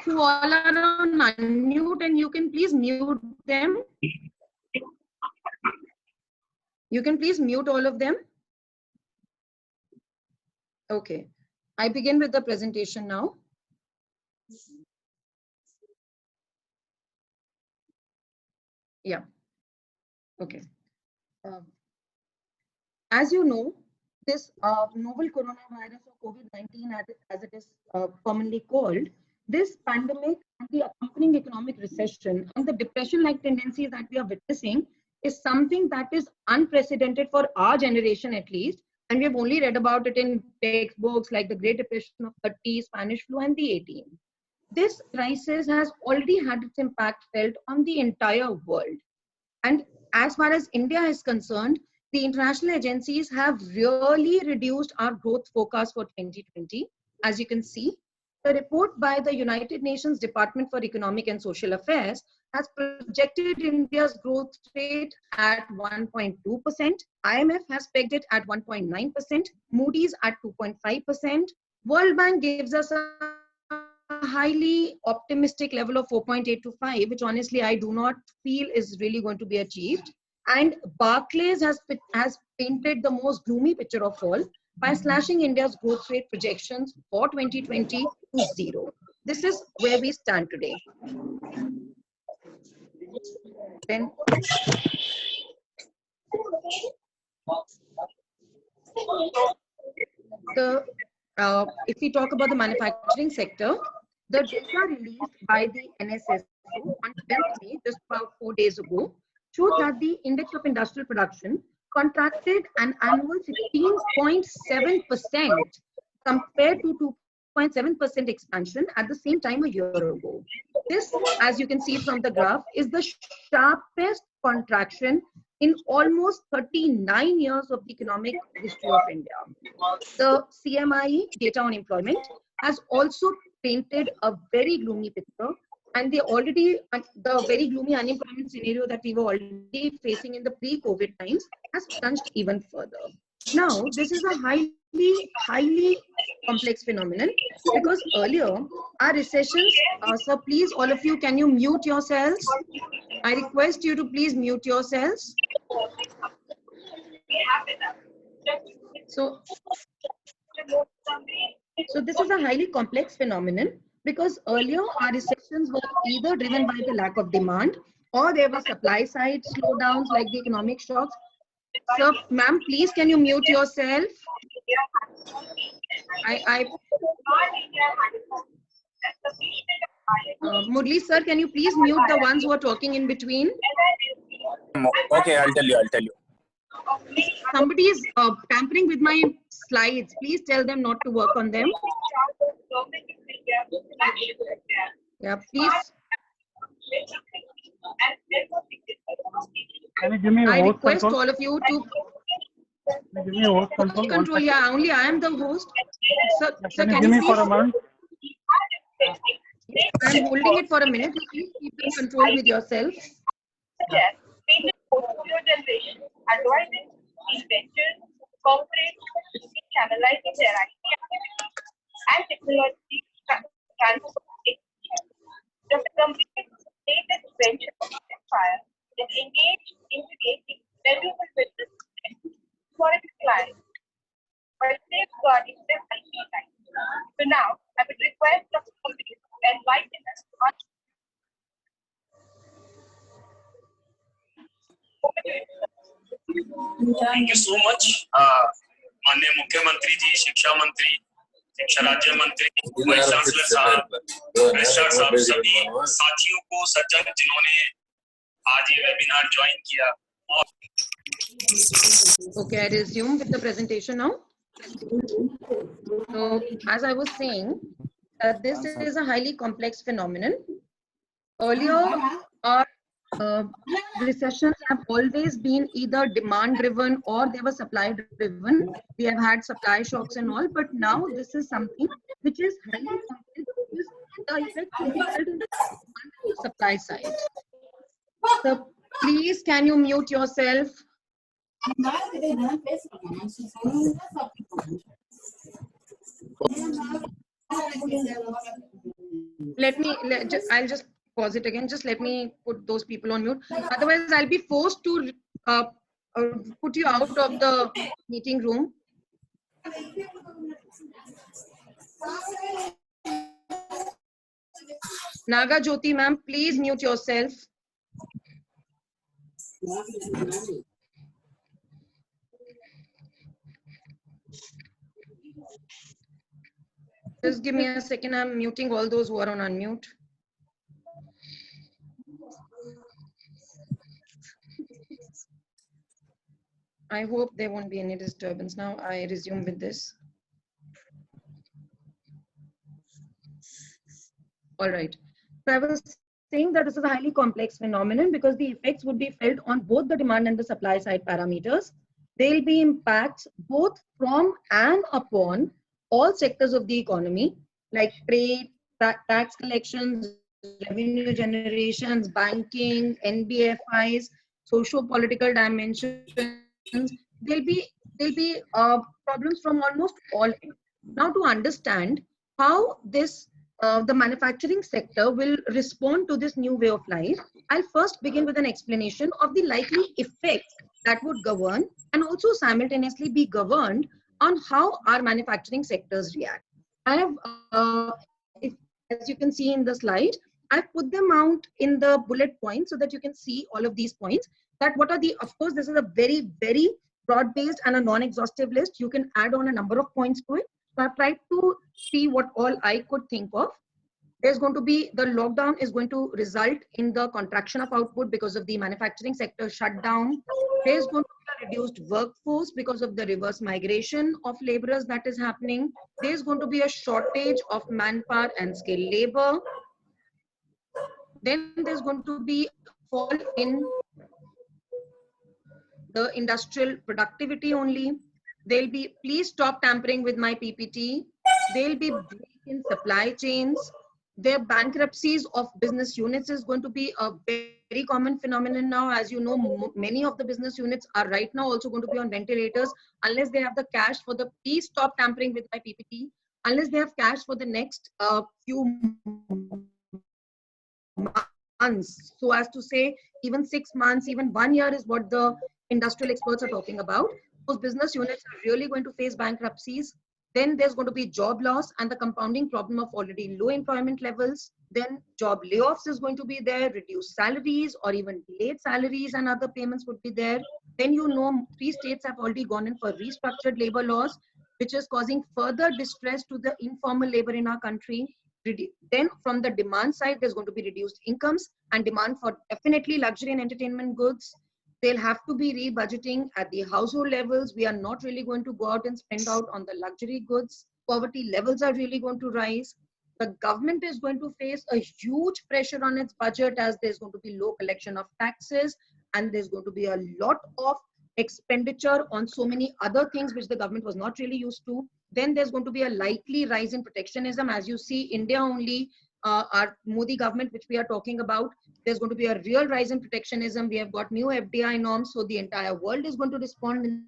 who all are on unmute, and you can please mute them. You can please mute all of them. Okay. I begin with the presentation now. Yeah. Okay. As you know, this novel coronavirus or COVID-19, as it is commonly called, this pandemic and the accompanying economic recession and the depression-like tendencies that we are witnessing is something that is unprecedented for our generation at least. And we have only read about it in textbooks like the Great Depression of 30, Spanish flu, and the 18. This crisis has already had its impact felt on the entire world. And as far as India is concerned, the international agencies have really reduced our growth forecast for 2020. As you can see, the report by the United Nations Department for Economic and Social Affairs has projected India's growth rate at 1.2%. IMF has pegged it at 1.9%. Moody's at 2.5%. World Bank gives us a highly optimistic level of 4.8 to 5, which honestly I do not feel is really going to be achieved. And Barclays has painted the most gloomy picture of all by slashing India's growth rate projections for 2020 to 0. This is where we stand today. Then, if we talk about the manufacturing sector, the data released by the NSSO on 10th May, just about 4 days ago, showed that the index of industrial production contracted an annual 16.7% compared to 2.7% expansion at the same time a year ago. This, as you can see from the graph, is the sharpest contraction in almost 39 years of the economic history of India. The CMIE data on employment has also painted a very gloomy picture, and the very gloomy unemployment scenario that we were already facing in the pre-COVID times has plunged even further. Now, this is a highly complex phenomenon because earlier our recessions, so please all of you, can you mute yourselves? I request you to please mute yourselves. So this is a highly complex phenomenon because earlier our recessions were either driven by the lack of demand or there were supply side slowdowns like the economic shocks. So, ma'am, please can you mute yourself? Murli sir, can you please mute the ones who are talking in between? Okay, I'll tell you. Somebody is tampering with my slides. Please tell them not to work on them. Yeah, please. Can you give me I host request control? all of you to Can you give me host control? Yeah, only I am the host. Sir, Can you give me for a month? I'm holding it for a minute. Please keep in control with yourself. Yes, portfolio generation, advising investors, corporates, channelizing their IT activities and technology transfer. The company's latest venture, Empire, is engaged in creating valuable business for its clients while safeguarding their IP rights. So now, I would request the company to enlighten us on. Thank you so much, माननीय मुख्यमंत्री जी, शिक्षा मंत्री, शिक्षा राज्य मंत्री, vice chancellor साहब, registrar साहब, सभी साथियों को सज्जन जिन्होंने आज ये वेबिनार ज्वाइन किया. Okay, I resume with the presentation now. So, as I was saying, this is a highly complex phenomenon. Earlier, our recessions have always been either demand-driven or they were supply-driven. We have had supply shocks and all, but now this is something which is highly complex. The effect will be felt on the supply side. So, please, can you mute yourself? I'll just pause it again. Just let me put those people on mute. Otherwise, I'll be forced to put you out of the meeting room. Naga Jyoti ma'am, please mute yourself. Just give me a second. I'm muting all those who are on unmute. I hope there won't be any disturbance. Now I resume with this. All right. So I was saying that this is a highly complex phenomenon because the effects would be felt on both the demand and the supply side parameters. There will be impacts both from and upon all sectors of the economy, like trade, tax collections, revenue generations, banking, NBFIs, socio-political dimensions. There'll be problems from almost all ends. Now, to understand how this the manufacturing sector will respond to this new way of life, I'll first begin with an explanation of the likely effects that would govern and also simultaneously be governed on how our manufacturing sectors react. I have, as you can see in the slide, I've put them out in the bullet points so that you can see all of these points. That what are the, of course, this is a very, very broad-based and a non-exhaustive list. You can add on a number of points to it. So I've tried to see what all I could think of. There's going to be, the lockdown is going to result in the contraction of output because of the manufacturing sector shutdown. There's going to be a reduced workforce because of the reverse migration of laborers that is happening. There's going to be a shortage of manpower and skilled labor. Then there's going to be a fall in the industrial productivity only. There'll be, please stop tampering with my PPT. There'll be break in supply chains. Their bankruptcies of business units is going to be a very common phenomenon now. As you know, many of the business units are right now also going to be on ventilators unless they have the cash for the, please stop tampering with my PPT, unless they have cash for the next few months. So as to say, even 6 months, even 1 year is what the industrial experts are talking about. Those business units are really going to face bankruptcies. Then there's going to be job loss and the compounding problem of already low employment levels. Then job layoffs is going to be there, reduced salaries or even delayed salaries and other payments would be there. Then 3 states have already gone in for restructured labor laws, which is causing further distress to the informal labor in our country. Then from the demand side, there's going to be reduced incomes and demand for definitely luxury and entertainment goods. They'll have to be rebudgeting at the household levels. We are not really going to go out and spend out on the luxury goods. Poverty levels are really going to rise. The government is going to face a huge pressure on its budget as there's going to be low collection of taxes and there's going to be a lot of expenditure on so many other things which the government was not really used to. Then there's going to be a likely rise in protectionism. As you see, India only, our Modi government, which we are talking about, there's going to be a real rise in protectionism. We have got new FDI norms, so the entire world is going to respond in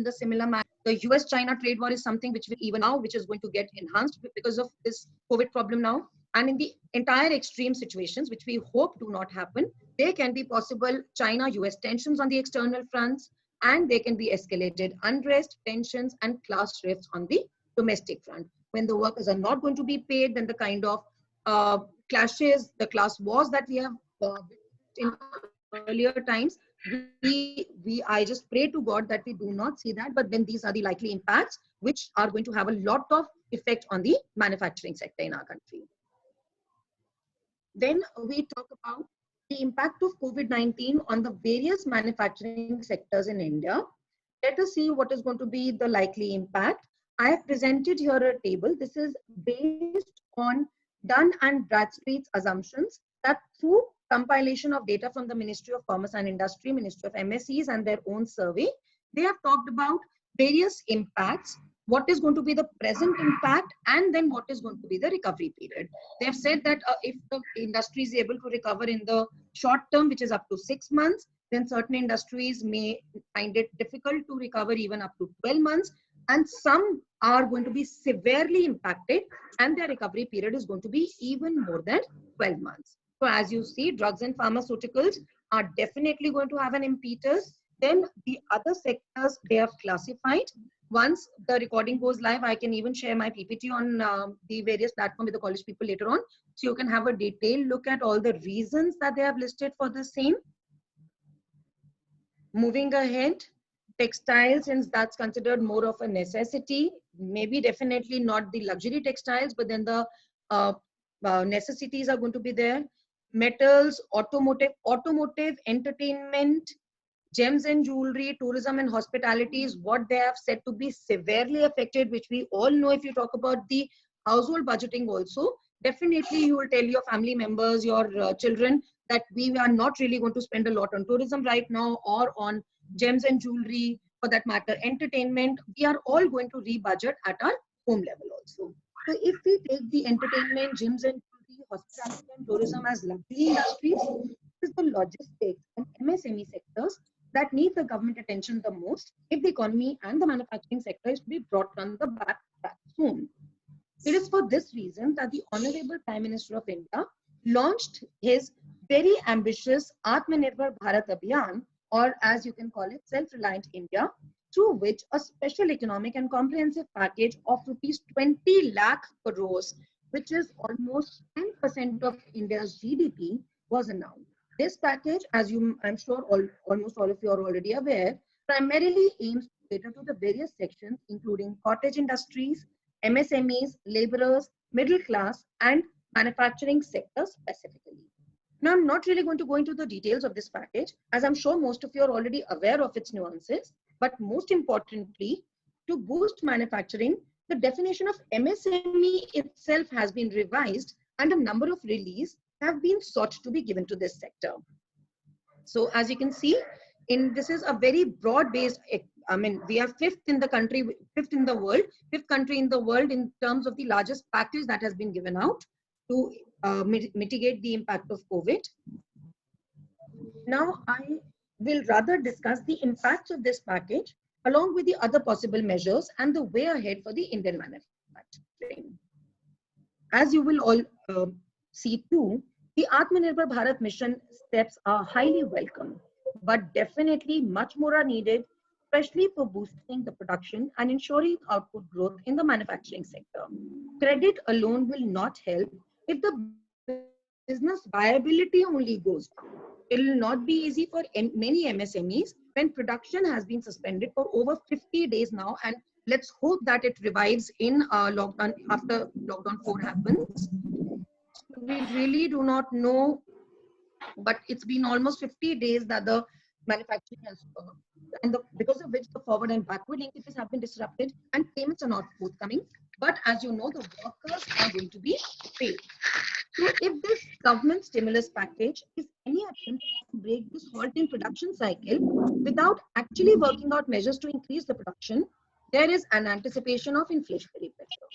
the similar manner. The US-China trade war is something which will even now, which is going to get enhanced because of this COVID problem now. And in the entire extreme situations, which we hope do not happen, there can be possible China-US tensions on the external fronts, and there can be escalated unrest, tensions, and class rifts on the domestic front. When the workers are not going to be paid, then the kind of clashes, the class wars that we have in earlier times, I just pray to God that we do not see that, but then these are the likely impacts which are going to have a lot of effect on the manufacturing sector in our country. Then we talk about the impact of COVID-19 on the various manufacturing sectors in India. Let us see what is going to be the likely impact. I have presented here a table. This is based on Dun and Bradstreet's assumptions that through compilation of data from the Ministry of Commerce and Industry, Ministry of MSEs and their own survey, they have talked about various impacts, what is going to be the present impact, and then what is going to be the recovery period. They have said that if the industry is able to recover in the short term, which is up to 6 months, then certain industries may find it difficult to recover even up to 12 months. And some are going to be severely impacted, and their recovery period is going to be even more than 12 months. So as you see, drugs and pharmaceuticals are definitely going to have an impetus. Then the other sectors, they have classified. Once the recording goes live, I can even share my PPT on the various platforms with the college people later on. So you can have a detailed look at all the reasons that they have listed for the same. Moving ahead, textiles, since that's considered more of a necessity, maybe definitely not the luxury textiles, but then the necessities are going to be there. Metals, automotive, entertainment, gems and jewelry, tourism and hospitality is what they have said to be severely affected, which we all know. If you talk about the household budgeting also, definitely you will tell your family members, your children, that we are not really going to spend a lot on tourism right now, or on gems and jewelry, for that matter, entertainment. We are all going to rebudget at our home level also. So if we take the entertainment, gyms and jewelry, hospitality and tourism as luxury industries, this is the logistics and MSME sectors that need the government attention the most if the economy and the manufacturing sector is to be brought on the back soon. It is for this reason that the Honorable Prime Minister of India launched his very ambitious Atmanirbhar Bharat Abhiyan, or as you can call it, Self-Reliant India, through which a special economic and comprehensive package of rupees 20 lakh crores, which is almost 10% of India's GDP, was announced. This package, as I'm sure almost all of you are already aware, primarily aims to cater to the various sections, including cottage industries, MSMEs, laborers, middle class, and manufacturing sector specifically. Now, I'm not really going to go into the details of this package, as I'm sure most of you are already aware of its nuances. But most importantly, to boost manufacturing, the definition of MSME itself has been revised, and a number of reliefs have been sought to be given to this sector. So as you can see, this is a very broad-based, I mean, we are fifth country in the world in terms of the largest package that has been given out to mitigate the impact of COVID. Now, I will rather discuss the impacts of this package along with the other possible measures and the way ahead for the Indian manufacturing. As you will all see too, the Atmanirbhar Bharat mission steps are highly welcome, but definitely much more are needed, especially for boosting the production and ensuring output growth in the manufacturing sector. Credit alone will not help if the business viability only goes down. It will not be easy for many MSMEs when production has been suspended for over 50 days now, and let's hope that it revives in lockdown after lockdown 4 happens. We really do not know, but it's been almost 50 days that the manufacturing has because of which the forward and backward linkages have been disrupted and payments are not forthcoming. But as you know, the workers are going to be paid. So if this government stimulus package is any attempt to break this halting production cycle without actually working out measures to increase the production, there is an anticipation of inflationary pressure.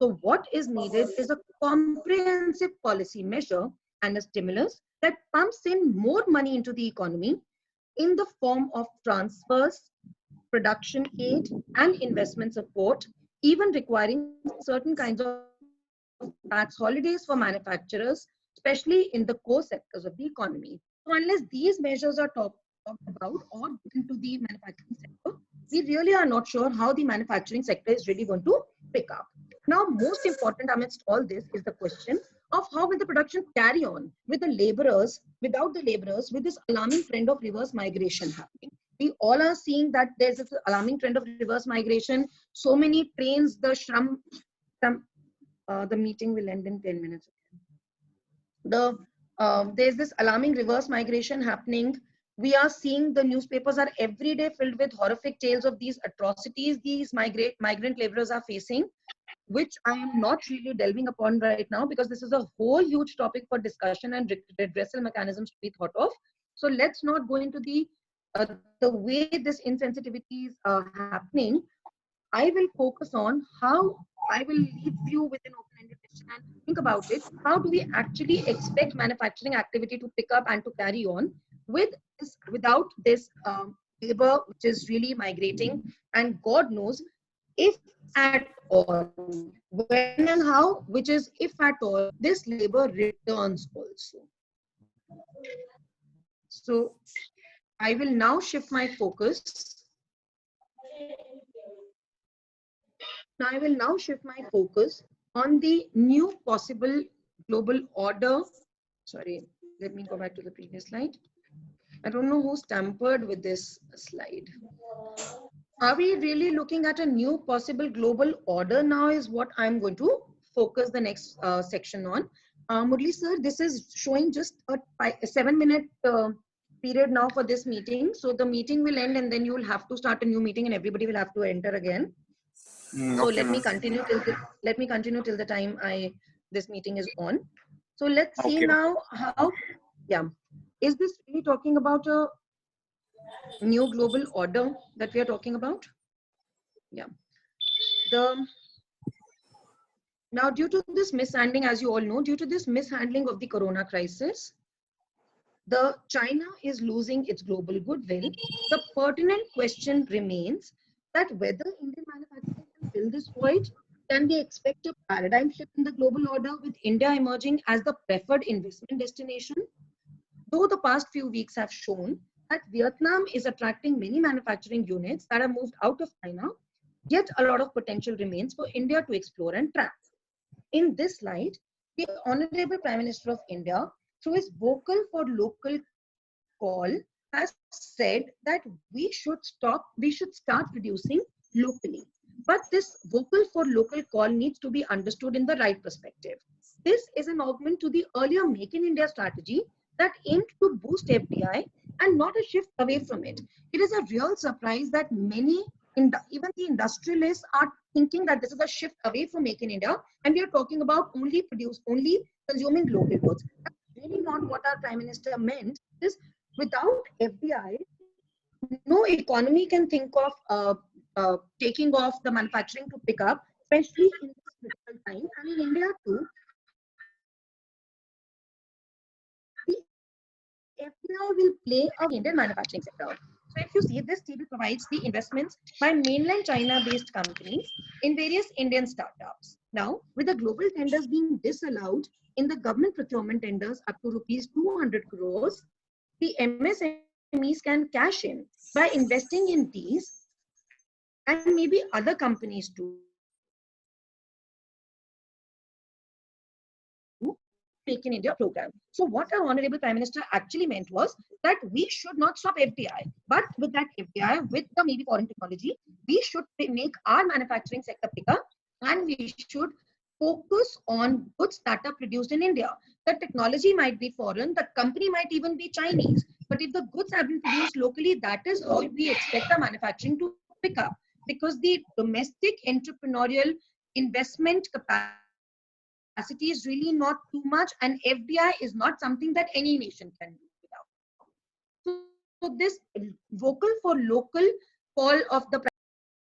So what is needed is a comprehensive policy measure and a stimulus that pumps in more money into the economy in the form of transfers, production aid, and investment support, even requiring certain kinds of tax holidays for manufacturers, especially in the core sectors of the economy. So unless these measures are talked about or into the manufacturing sector, we really are not sure how the manufacturing sector is really going to pick up. Now, most important amidst all this is the question of how will the production carry on with the laborers, without the laborers, with this alarming trend of reverse migration happening. We all are seeing that there's this alarming trend of reverse migration. So many trains, the meeting will end in 10 minutes. There's this alarming reverse migration happening. We are seeing the newspapers are every day filled with horrific tales of these atrocities these migrant laborers are facing, which I am not really delving upon right now because this is a whole huge topic for discussion and redressal mechanisms to be thought of. So let's not go into the way this insensitivity is happening. I will focus on how I will leave you with an open-ended question and think about it. How do we actually expect manufacturing activity to pick up and to carry on without this labor which is really migrating, and God knows if at all, when and how, which is if at all, this labor returns also. So I will now shift my focus. On the new possible global order. Sorry, let me go back to the previous slide. I don't know who's tampered with this slide. Are we really looking at a new possible global order now is what I'm going to focus the next section on. Murli sir, this is showing just a 7-minute period now for this meeting. So the meeting will end and then you will have to start a new meeting and everybody will have to enter again. So Okay, let me continue till the time this meeting is on. So let's see Okay. now how, is this really talking about a new global order that we are talking about? Now, due to this mishandling, as you all know, due to this mishandling of the corona crisis, China is losing its global goodwill. The pertinent question remains that whether Indian manufacturing can fill this void. Can we expect a paradigm shift in the global order with India emerging as the preferred investment destination? Though the past few weeks have shown that Vietnam is attracting many manufacturing units that are moved out of China, yet a lot of potential remains for India to explore and track. In this light, the Honorable Prime Minister of India, through his vocal for local call, has said that we should start producing locally. But this vocal for local call needs to be understood in the right perspective. This is an augment to the earlier Make in India strategy that aimed to boost FDI and not a shift away from it. It is a real surprise that many, even the industrialists, are thinking that this is a shift away from Make in India and we are talking about only consuming local goods. That's really not what our Prime Minister meant. Is without FDI, no economy can think of taking off the manufacturing to pick up, especially in this critical time. And in India too, the FDI will play a Indian manufacturing sector. So if you see, this table provides the investments by mainland China-based companies in various Indian startups. Now, with the global tenders being disallowed in the government procurement tenders up to rupees 200 crores, the MSMEs can cash in by investing in these and maybe other companies too. Make in India program. So what our Honorable Prime Minister actually meant was that we should not stop FDI, but with that FDI, with the maybe foreign technology, we should make our manufacturing sector bigger and we should focus on goods that are produced in India. The technology might be foreign, the company might even be Chinese, but if the goods have been produced locally, that is how we expect the manufacturing to pick up, because the domestic entrepreneurial investment capacity is really not too much, and FDI is not something that any nation can do without. So this vocal for local call of the